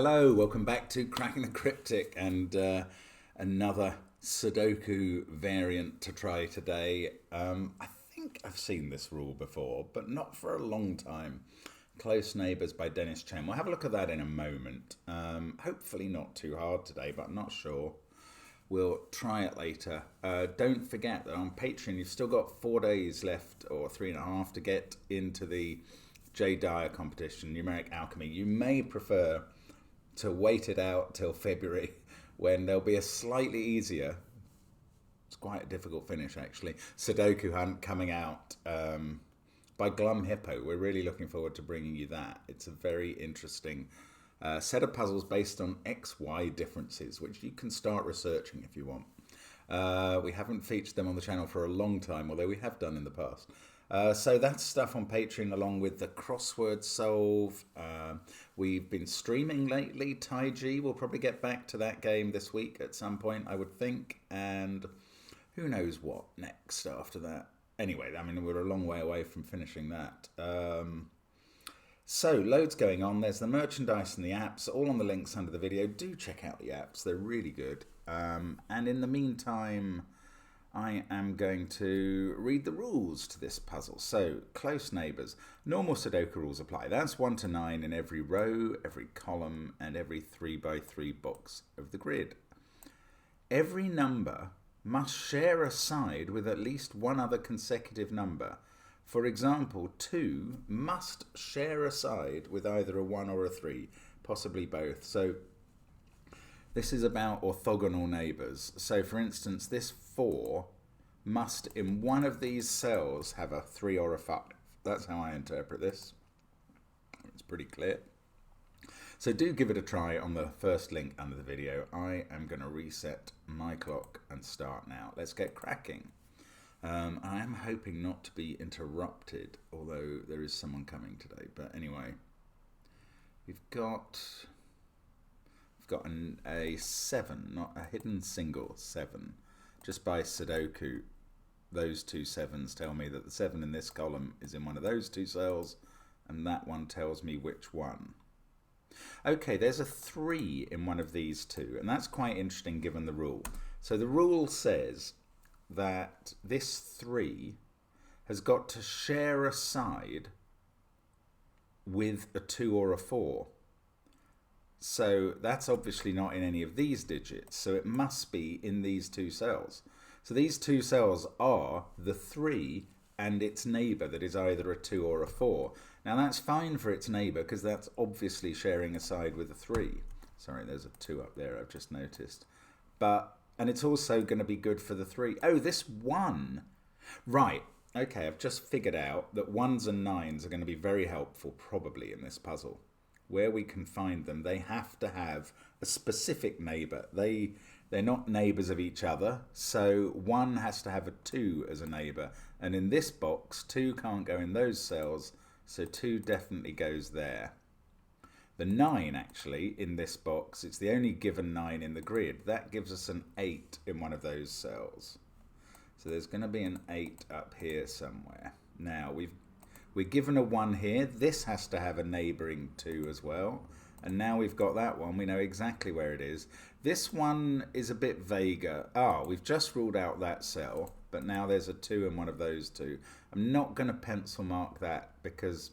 Hello, welcome back to Cracking the Cryptic and another Sudoku variant to try today. I think I've seen this rule before, but not for a long time. Close Neighbours by Dennis Chen. We'll have a look at that in a moment. Hopefully not too hard today, but I'm not sure. We'll try it later. Don't forget that on Patreon you've still got 4 days left, or 3.5, to get into the J. Dyer competition, Numeric Alchemy. You may prefer to wait it out till February when there'll be a slightly easier, it's quite a difficult finish actually, Sudoku hunt coming out by Glum Hippo. We're really looking forward to bringing you that. It's a very interesting set of puzzles based on XY differences, which you can start researching if you want. We haven't featured them on the channel for a long time, although we have done in the past. So that's stuff on Patreon along with the crossword solve. We've been streaming lately. Taiji, we'll probably get back to that game this week at some point, I would think. And who knows what next after that. Anyway, I mean, we're a long way away from finishing that. So, loads going on. There's the merchandise and the apps, all on the links under the video. Do check out the apps. They're really good. And in the meantime, I am going to read the rules to this puzzle. So, Close Neighbours. Normal Sudoku rules apply. That's 1 to 9 in every row, every column, and every 3x3 box of the grid. Every number must share a side with at least one other consecutive number. For example, 2 must share a side with either a 1 or a 3, possibly both. So, this is about orthogonal neighbours. So, for instance, this 4 must, in one of these cells, have a 3 or a 5. That's how I interpret this. It's pretty clear. So do give it a try on the first link under the video. I am going to reset my clock and start now. Let's get cracking. I am hoping not to be interrupted, although there is someone coming today. But anyway, we've got a 7, not a hidden single 7. Just by Sudoku, those two 7s tell me that the 7 in this column is in one of those 2 cells, and that one tells me which one. Okay, there's a 3 in one of these 2, and that's quite interesting given the rule. So the rule says that this 3 has got to share a side with a 2 or a 4. So that's obviously not in any of these digits, so it must be in these 2 cells. So these 2 cells are the 3 and its neighbour that is either a 2 or a 4. Now that's fine for its neighbour because that's obviously sharing a side with a 3. Sorry, there's a 2 up there, I've just noticed. And it's also going to be good for the 3. Oh, this 1. Right, okay, I've just figured out that 1s and 9s are going to be very helpful probably in this puzzle. Where we can find them, they have to have a specific neighbour. They're not neighbours of each other, so 1 has to have a 2 as a neighbour. And in this box, 2 can't go in those cells, so 2 definitely goes there. The 9, actually, in this box, it's the only given 9 in the grid. That gives us an 8 in one of those cells. So there's going to be an 8 up here somewhere. Now, we're given a 1 here. This has to have a neighbouring 2 as well. And now we've got that one. We know exactly where it is. This one is a bit vaguer. We've just ruled out that cell, but now there's a 2 in one of those 2. I'm not going to pencil mark that because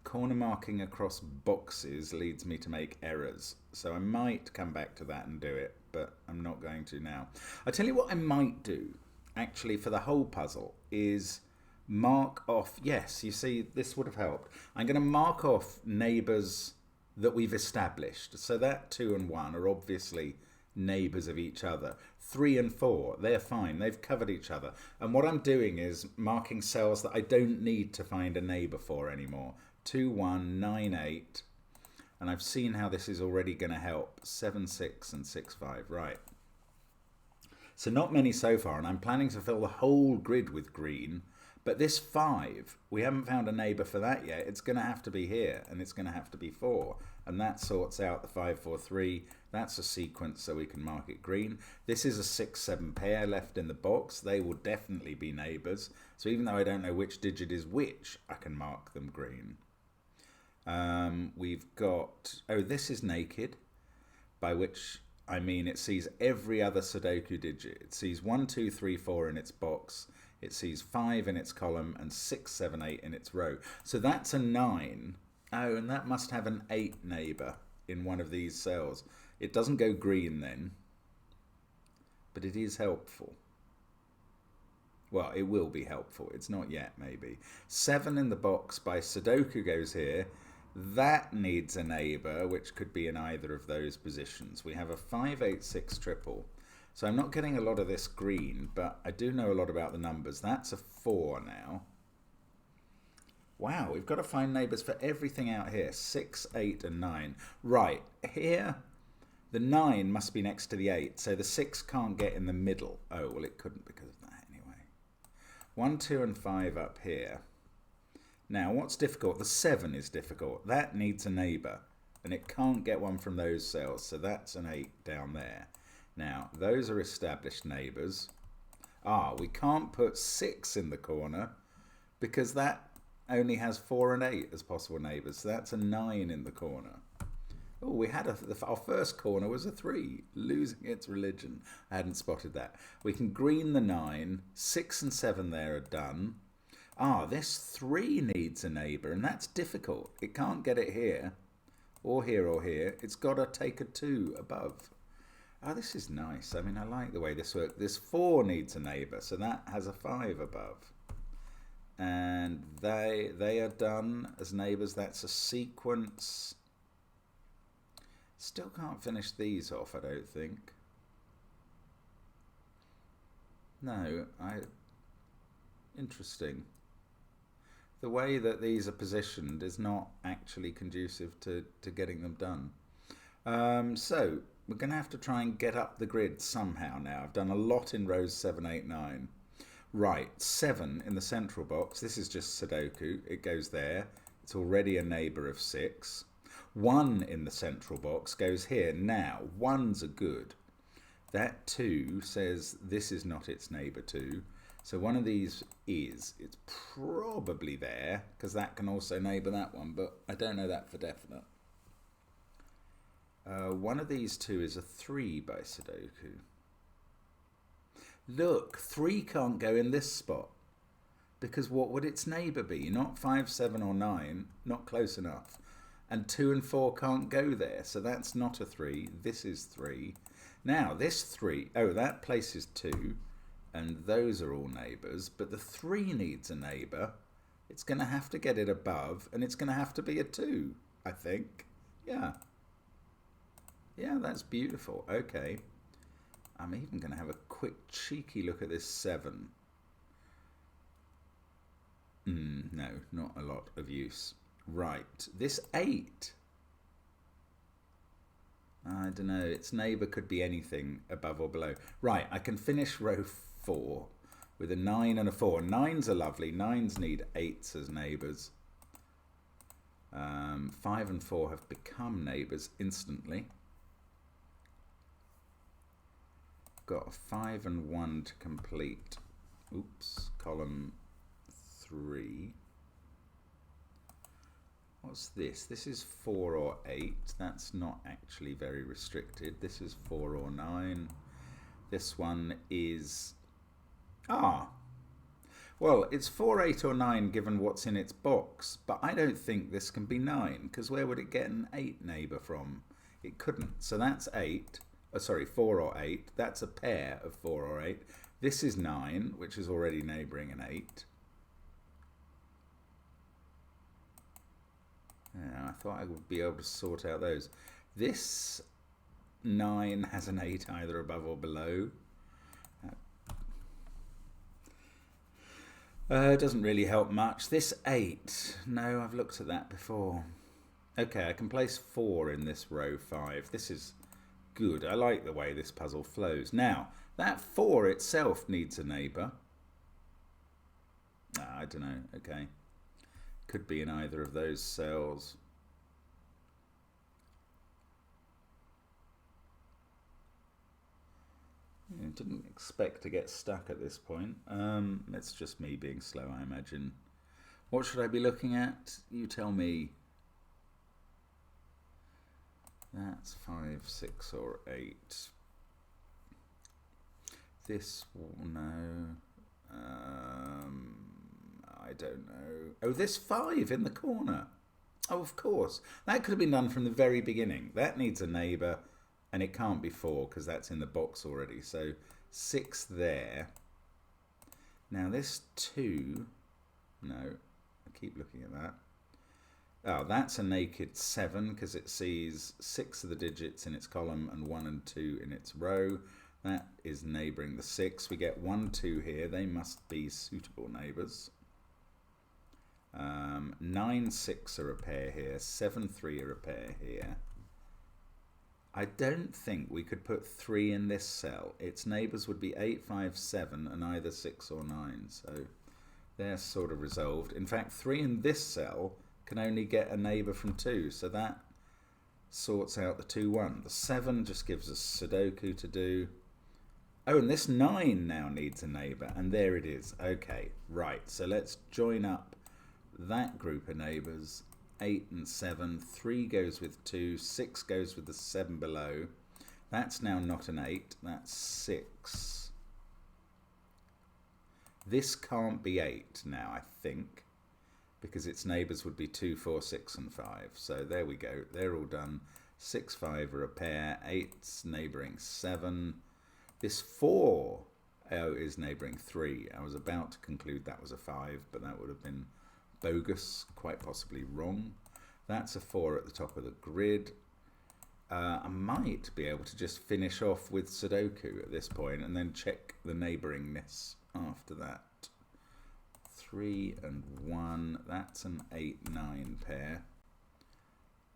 corner marking across boxes leads me to make errors. So I might come back to that and do it, but I'm not going to now. I tell you what I might do, actually, for the whole puzzle is mark off, yes, you see, this would have helped. I'm going to mark off neighbours that we've established. So that 2 and 1 are obviously neighbours of each other. 3 and 4, they're fine, they've covered each other. And what I'm doing is marking cells that I don't need to find a neighbour for anymore. 2, 1, 9, 8. And I've seen how this is already going to help. 7, 6 and 6, 5, right. So not many so far, and I'm planning to fill the whole grid with green. But this 5, we haven't found a neighbour for that yet. It's going to have to be here, and it's going to have to be 4. And that sorts out the 5, 4, 3. That's a sequence, so we can mark it green. This is a 6, 7 pair left in the box. They will definitely be neighbours. So even though I don't know which digit is which, I can mark them green. We've got, oh, this is naked, by which I mean it sees every other Sudoku digit. It sees 1, 2, 3, 4 in its box. It sees 5 in its column and 6, 7, 8 in its row. So that's a 9. Oh, and that must have an 8 neighbour in one of these cells. It doesn't go green then, but it is helpful. Well, it will be helpful. It's not yet, maybe. 7 in the box by Sudoku goes here. That needs a neighbour, which could be in either of those positions. We have a 5, 8, 6 triple. So I'm not getting a lot of this green, but I do know a lot about the numbers. That's a 4 now. Wow, we've got to find neighbours for everything out here. 6, 8 and 9. Right, here the 9 must be next to the 8, so the 6 can't get in the middle. Oh, well, it couldn't because of that anyway. 1, 2 and 5 up here. Now, what's difficult? The 7 is difficult. That needs a neighbour, and it can't get one from those cells, so that's an 8 down there. Now, those are established neighbours. Ah, we can't put 6 in the corner because that only has 4 and 8 as possible neighbours, so that's a 9 in the corner. Oh, we had our first corner was a 3, losing its religion. I hadn't spotted that. We can green the 9, 6 and 7 there are done. Ah, this 3 needs a neighbour, and that's difficult. It can't get it here, or here, or here. It's got to take a 2 above. Oh, this is nice. I mean, I like the way this works. This 4 needs a neighbour, so that has a 5 above. And they are done as neighbours. That's a sequence. Still can't finish these off, I don't think. No, interesting. The way that these are positioned is not actually conducive to getting them done. So we're going to have to try and get up the grid somehow now. I've done a lot in rows 7, 8, 9. Right, 7 in the central box. This is just Sudoku. It goes there. It's already a neighbour of 6. 1 in the central box goes here. Now, 1s are good. That 2 says this is not its neighbour 2. So one of these is. It's probably there, because that can also neighbour that one, but I don't know that for definite. One of these 2 is a 3 by Sudoku. Look, 3 can't go in this spot, because what would its neighbour be? Not 5, 7 or 9, not close enough. And 2 and 4 can't go there, so that's not a 3. This is 3. Now, this 3, oh, that place is 2, and those are all neighbours, but the 3 needs a neighbour. It's going to have to get it above, and it's going to have to be a 2, I think. Yeah. Yeah, that's beautiful. Okay. I'm even going to have a quick, cheeky look at this 7. No, not a lot of use. Right, this 8. I don't know, its neighbour could be anything above or below. Right, I can finish row 4 with a 9 and a 4. 9s are lovely. 9s need 8s as neighbours. 5 and 4 have become neighbours instantly. Got a 5 and 1 to complete. Oops, column 3. What's this? This is 4 or 8. That's not actually very restricted. This is 4 or 9. This one is... well, it's 4, 8 or 9 given what's in its box, but I don't think this can be 9, because where would it get an 8 neighbour from? It couldn't. So that's 8. Oh, sorry, 4 or 8. That's a pair of 4 or 8. This is 9, which is already neighbouring an 8. Yeah, I thought I would be able to sort out those. This 9 has an 8 either above or below. It doesn't really help much. This 8, no, I've looked at that before. Okay, I can place 4 in this row 5. This is good. I like the way this puzzle flows. Now, that 4 itself needs a neighbour. I don't know. Okay. Could be in either of those cells. Didn't expect to get stuck at this point. It's just me being slow, I imagine. What should I be looking at? You tell me. That's 5, 6 or 8. This, no. I don't know. Oh, this 5 in the corner. Oh, of course. That could have been done from the very beginning. That needs a neighbour, and it can't be 4 because that's in the box already. So 6 there. Now this 2, no, I keep looking at that. Oh, that's a naked 7 because it sees 6 of the digits in its column and 1 and 2 in its row. That is neighbouring the 6. We get 1, 2 here. They must be suitable neighbours. 9, 6 are a pair here. 7, 3 are a pair here. I don't think we could put 3 in this cell. Its neighbours would be 8, 5, 7 and either 6 or 9. So they're sort of resolved. In fact, 3 in this cell can only get a neighbour from 2. So that sorts out the 2, 1. The 7 just gives us Sudoku to do. Oh, and this 9 now needs a neighbour. And there it is. Okay, right. So let's join up that group of neighbours. 8 and 7, 3 goes with 2, 6 goes with the 7 below. That's now not an 8, that's 6. This can't be 8 now, I think, because its neighbours would be 2, 4, 6 and 5. So there we go, they're all done. 6, 5 are a pair, 8's neighbouring 7. This 4 is neighbouring 3. I was about to conclude that was a 5, but that would have been bogus, quite possibly wrong. That's a 4 at the top of the grid. I might be able to just finish off with Sudoku at this point and then check the neighbouringness after that. 3 and 1, that's an 8, 9 pair.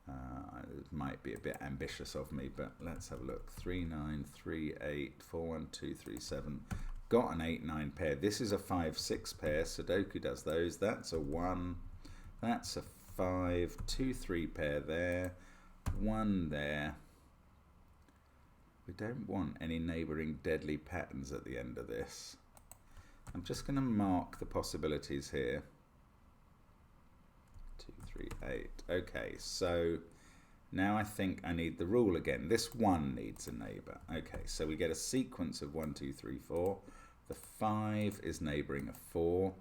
It might be a bit ambitious of me, but let's have a look. 3, 9, 3, 8, 4, 1, 2, 3, 7. Got an 8, 9 pair. This is a 5, 6 pair. Sudoku does those. That's a 1. That's a 5. 2, 3 pair there. 1 there. We don't want any neighbouring deadly patterns at the end of this. I'm just going to mark the possibilities here. 2, 3, 8. Okay, so now I think I need the rule again. This 1 needs a neighbour. Okay, so we get a sequence of 1, 2, 3, 4. The 5 is neighbouring a 4.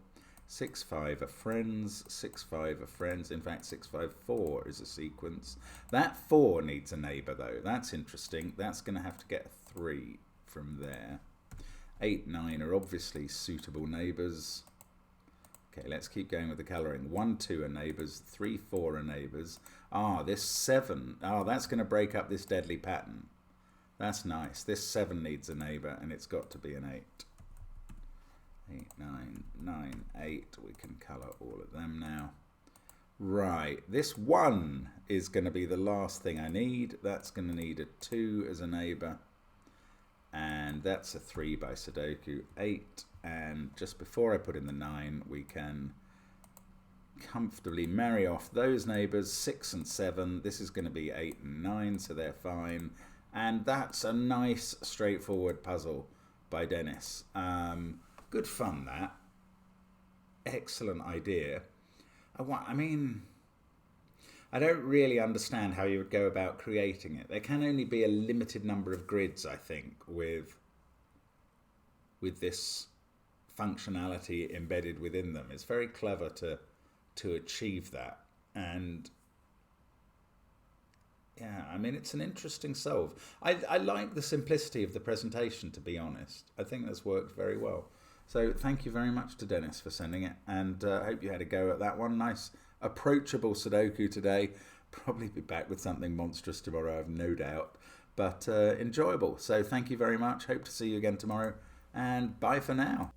6, 5 are friends. 6, 5 are friends. In fact, 6, 5, 4 is a sequence. That 4 needs a neighbour, though. That's interesting. That's going to have to get a 3 from there. 8, 9 are obviously suitable neighbours. Okay, let's keep going with the colouring. 1, 2 are neighbours. 3, 4 are neighbours. Ah, this 7. Ah, that's going to break up this deadly pattern. That's nice. This 7 needs a neighbour, and it's got to be an 8. 8, 9, 9, 8. We can colour all of them now. Right, this 1 is going to be the last thing I need. That's going to need a 2 as a neighbour. And that's a 3 by Sudoku. 8. And just before I put in the 9, we can comfortably marry off those neighbours. 6 and 7. This is going to be 8 and 9, so they're fine. And that's a nice, straightforward puzzle by Dennis. Good fun, that. Excellent idea. I mean, I don't really understand how you would go about creating it. There can only be a limited number of grids, I think, with this functionality embedded within them. It's very clever to achieve that. And yeah, I mean, it's an interesting solve. I like the simplicity of the presentation, to be honest. I think that's worked very well. So thank you very much to Dennis for sending it, and I hope you had a go at that one. Nice, approachable Sudoku today. Probably be back with something monstrous tomorrow, I have no doubt, but enjoyable. So thank you very much. Hope to see you again tomorrow, and bye for now.